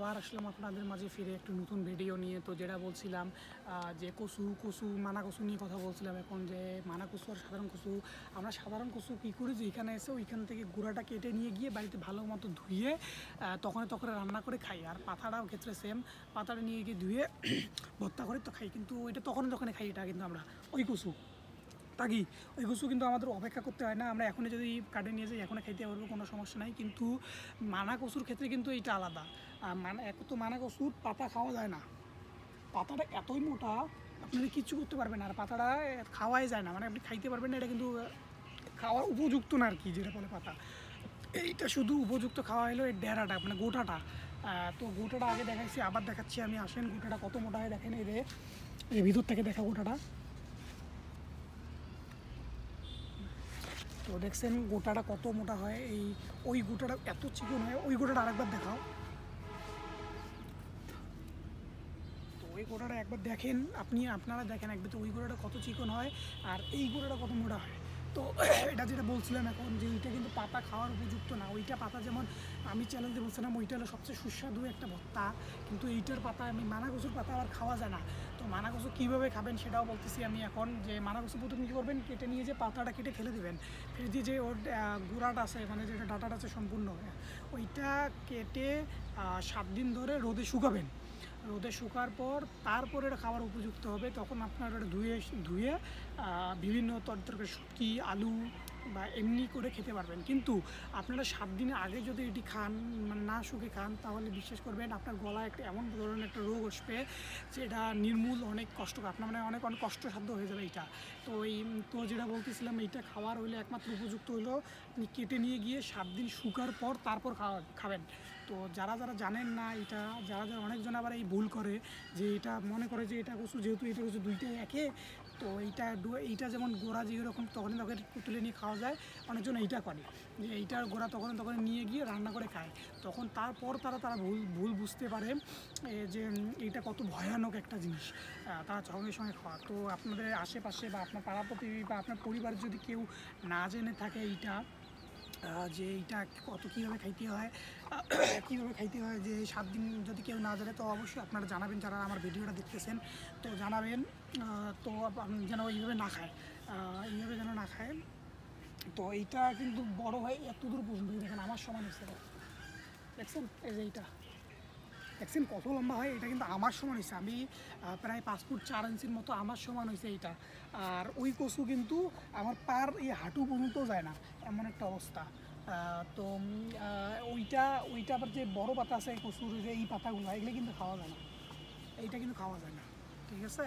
আবার আসলাম আপনাদের মাঝে ফিরে একটু নতুন ভিডিও নিয়ে। তো যেটা বলছিলাম যে কচু মানা কচু নিয়ে কথা বলছিলাম। এখন যে মানা কচু আর সাধারণ কচু, আমরা সাধারণ কচু কী করি যে এখানে এসে ওইখান থেকে গুঁড়াটা কেটে নিয়ে গিয়ে বাড়িতে ভালো মতো ধুয়ে তখন রান্না করে খাই। আর পাতাটাও ক্ষেত্রে সেম, পাতাটা নিয়ে গিয়ে ধুয়ে ভর্তা করে তো খাই, কিন্তু এটা তখন খাই। এটা কিন্তু আমরা ওই কচু থাকি, ওই কচু কিন্তু আমাদের অপেক্ষা করতে হয় না, আমরা এখনই যদি কাটে নিয়ে যাই এখনই খাইতে পারবো, কোনো সমস্যা নাই। কিন্তু মানা কচুর ক্ষেত্রে কিন্তু এইটা আলাদা। এক তো মানা কচুর পাতা খাওয়া যায় না, পাতাটা এতই মোটা আপনি কিচ্ছু করতে পারবেন না, আর পাতাটা খাওয়াই যায় না, মানে আপনি খাইতে পারবেন না, এটা কিন্তু খাওয়ার উপযুক্ত না আর কি, যেটা বলে পাতা। এইটা শুধু উপযুক্ত খাওয়া হলো এই ডেরাটা, মানে গোটাটা। তো গোটাটা আগে দেখাইছি, আবার দেখাচ্ছি আমি। আসেন গোটাটা কত মোটা হয় দেখেন, এই ভিতর থেকে দেখা গোটাটা। তো দেখছেন গোটাটা কত মোটা হয়, ওই গোটাটা এত চিকন হয়। ওই গোটাটা আরেকবার দেখাও। তো ওই গোটাটা একবার দেখেন, আপনারা দেখেন একবার, তো ওই গোটাটা কত চিকন হয় আর এই গোটাটা কত মোটা হয়। তো এটা যেটা বলছিলাম এখন, যে ওইটা কিন্তু পাতা খাওয়ার উপযুক্ত না। ওইটা পাতা যেমন আমি চ্যালেঞ্জে বলছিলাম, ওইটা হলো সবচেয়ে সুস্বাদু একটা ভর্তা, কিন্তু এইটার পাতা, আমি মানা কচুর পাতা আবার খাওয়া যায় না। তো মানা কচু কীভাবে খাবেন সেটাও বলতেছি আমি এখন। যে মানা কচু প্রথমে কী করবেন, কেটে নিয়ে যে পাতাটা কেটে ফেলে দেবেন, ফেলে দিয়ে যে ওর গুঁড়াটা আছে, মানে যেটা ডাটাটা আছে সম্পূর্ণ, ওইটা কেটে 7 দিন ধরে রোদে শুকাবেন। রোদে শুকার পর তারপরে এটা খাবার উপযুক্ত হবে, তখন আপনার ওটা ধুয়ে বিভিন্ন তরকারি, শুটকি, আলু বা এমনি করে খেতে পারবেন। কিন্তু আপনারা 7 দিনের আগে যদি এটি খান, মানে না শুকে খান, তাহলে বিশ্বাস করবেন আপনার গলায় একটা এমন ধরনের একটা রোগ আসবে যেটা নির্মূল অনেক কষ্টকর, আপনার মানে অনেক কষ্টসাধ্য হয়ে যাবে এইটা। তো যেটা বলতেছিলাম, এইটা খাওয়ার হইলে একমাত্র উপযুক্ত হলো আপনি কেটে নিয়ে গিয়ে 7 দিন শুকার পর তারপর খাবেন। তো যারা জানেন না এটা, যারা অনেকজন আবার এই ভুল করে, যে এটা মনে করে যে এটা কচু, যেহেতু এটা কচু দুইটাই একে, তো এইটা যেমন গোড়া যেরকম তখন তুলে নিয়ে খাওয়া যায়, অনেকজন এইটা করে যে এইটার গোড়া তখন নিয়ে গিয়ে রান্না করে খায়। তখন তারপর তারা ভুল বুঝতে পারে যে এইটা কত ভয়ানক একটা জিনিস, তারা সঙ্গে খাওয়া। তো আপনাদের আশেপাশে বা আপনার পাড়া প্রতিবেশী বা আপনার পরিবার যদি কেউ না জেনে থাকে এইটা, যে এইটা কীভাবে খাইতে হয়, যে 7 দিন যদি কেউ না জানে, তো অবশ্যই আপনারা জানাবেন, যারা আমার ভিডিওটা দেখতেছেন, তো জানাবেন। তো যেন এইভাবে না খায়, তো এইটা কিন্তু বড় হয় এত দূর পর্যন্ত, দেখেন আমার সমান হচ্ছে, দেখছেন এই যে এইটা দেখছেন কত লম্বা হয়, এটা কিন্তু আমার সমান হয়েছে। আমি প্রায় 5 ফুট 4 ইঞ্চির মতো আমার সমান হয়েছে এইটা। আর ওই কচু কিন্তু আমার এই হাঁটু পর্যন্ত যায় না, এমন একটা অবস্থা। তো ওইটা আবার যে বড় পাতা আছে কচুর, যে এই পাতাগুলো, এগুলো কিন্তু খাওয়া যায় না, এইটা কিন্তু খাওয়া যায় না, ঠিক আছে।